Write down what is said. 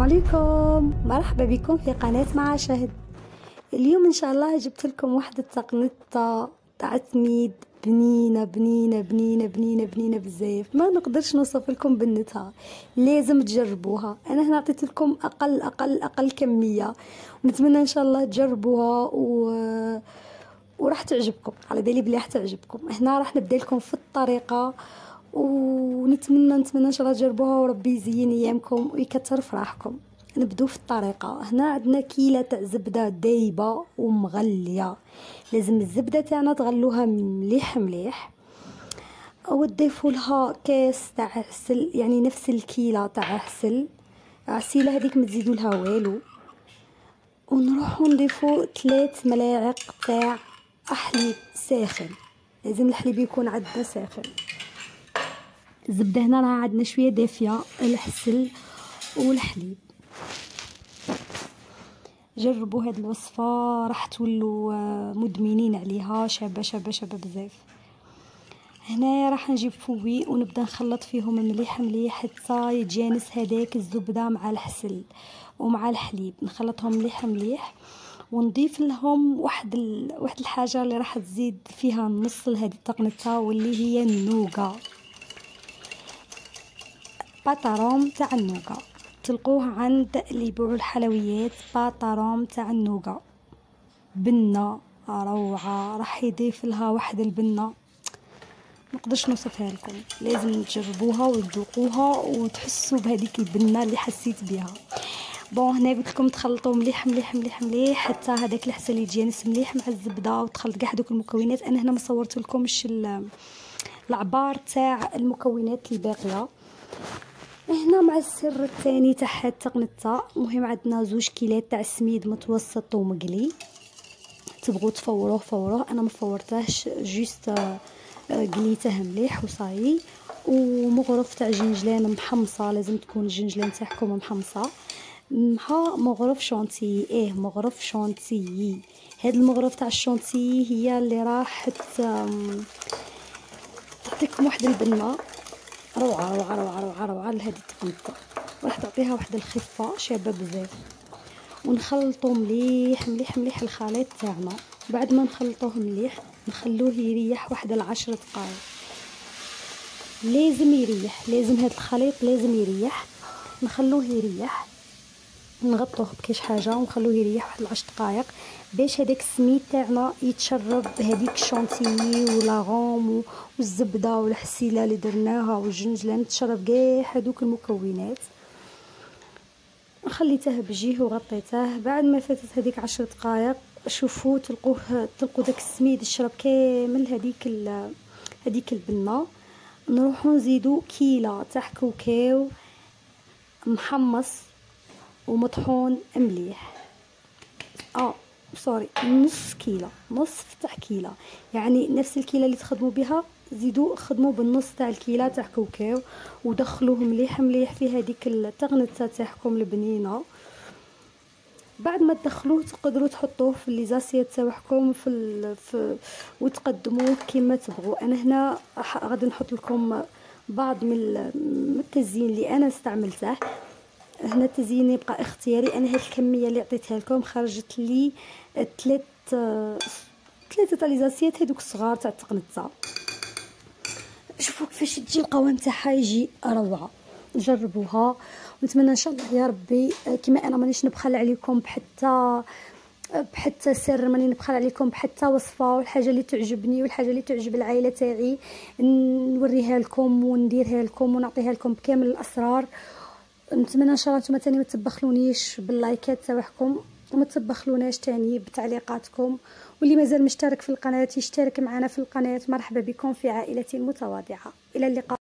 السلام عليكم، مرحبا بكم في قناة مع شهد. اليوم ان شاء الله جبت لكم واحدة تقنيطة تاع تميد بنينة بنينة بنينة بنينة بنينة بزاف، ما نقدرش نوصف لكم بنتها، لازم تجربوها. انا هنا عطيت لكم اقل كمية، ونتمنى ان شاء الله تجربوها وراح تعجبكم، على بالي بلي راح تعجبكم. هنا راح نبدا لكم في الطريقة، ونتمنى ان شاء الله تجربوها وربي يزين ايامكم ويكثر فرحكم. نبدو في الطريقه. هنا عندنا كيله تاع زبده دايبه ومغليه، لازم الزبده تاعنا تغلوها مليح مليح، وتضيفوا لها كاس تاع عسل، يعني نفس الكيله تاع عسل. عسيله هذيك ما تزيدوا لها والو. ونروحوا نضيفوا 3 ملاعق تاع حليب ساخن، لازم الحليب يكون عندنا ساخن. الزبده هنا راه عندنا شويه دافيه، العسل والحليب. جربوا هاد الوصفه راح تولوا مدمنين عليها، شابه شابه شابه بزاف. هنا راح نجيب فوي ونبدا نخلط فيهم مليح مليح حتى يتجانس هذاك الزبده مع العسل ومع الحليب، نخلطهم مليح مليح. ونضيف لهم واحد الحاجه اللي راح تزيد فيها نص لهذه التقنيطه، واللي هي النوغا، باتاروم تاع النوغا. تلقوه عند اللي يبيعوا الحلويات، باتاروم تاع النوغا، بنه روعه. راح يضيف لها واحد البنه نقدرش نوصفها لكم، لازم تجربوها وتذوقوها وتحسوا بهذيك البنه اللي حسيت بها. بون هنا قلت لكم تخلطوا مليح مليح مليح مليح حتى هذاك العسل يتجانس مليح مع الزبده، وتخلط كاع هذوك المكونات. انا هنا ما صورت لكمش العبار تاع المكونات الباقيه. هنا مع السر الثاني تاع التقنيطه، المهم عندنا 2 كيلات تاع سميد متوسط ومقلي. تبغوا فوروه، انا ما فورتهش، جوست قليته مليح وصاي. ومغرف تاع جنجلان محمصه، لازم تكون الجنجلان تاعكم محمصه، مع مغرف شونتي. مغرف شونتي. هاد المغرف تاع الشونتي هي اللي راح تعطيكم واحد البنه روعه روعه روعه روعه روعه لهذه التقنيطه، راح تعطيها واحد الخفه شابه بزاف. ونخلطوا مليح مليح مليح الخليط تاعنا. بعد ما نخلطوه مليح نخلوه يريح واحد 10 دقائق، لازم يريح، لازم هذا الخليط لازم يريح. نخلوه يريح، نغطوه بكاش حاجه ونخلوه يريح واحد 10 دقائق باش هذاك السميد تاعنا يتشرب بهذيك الشونتيي ولاغوم والزبده والحسيله اللي درناها والجنجلان، تشرب كاع هذوك المكونات. خليته بجيه وغطيته. بعد ما فاتت هذيك 10 دقائق شوفوا تلقوا داك السميد يشرب كامل هذيك البنه. نروحوا نزيدوا كيله تاع كاوكاو محمص ومطحون مليح، نص كيله، نصف تاع كيله، يعني نفس الكيله اللي تخدموا بها زيدوا خدموا بالنص تاع الكيله تاع كاوكاو، ودخلوه مليح مليح في هذيك التقنيطه تاعكم البنينه. بعد ما تدخلوه تقدروا تحطوه في ليزاسيات تاعكم في وتقدموه كما تبغوا. انا هنا غادي نحط لكم بعض من التزيين اللي انا استعملته. هنا التزيين يبقى اختياري، انا هاد الكميه اللي عطيتها لكم خرجت لي 3 تاع ليزاسيات هذوك الصغار تاع التقنيطه. شوفوا كيفاش تجي القوام تاعها، يجي روعه. جربوها ونتمنى ان شاء الله يا ربي كما انا مانيش نبخل عليكم بحتى سر، ماني نبخل عليكم بحتى وصفه، والحاجه اللي تعجبني والحاجه اللي تعجب العائله تاعي نوريها لكم ونديرها لكم ونعطيها لكم بكامل الاسرار. نتمنى ان شاء الله نتوما تاني ما تبخلونيش باللايكات تاعكم، وما تبخلوناش تاني بتعليقاتكم. واللي مازال مشترك في القناه يشترك معنا في القناه. مرحبا بكم في عائلتي المتواضعه. الى اللقاء.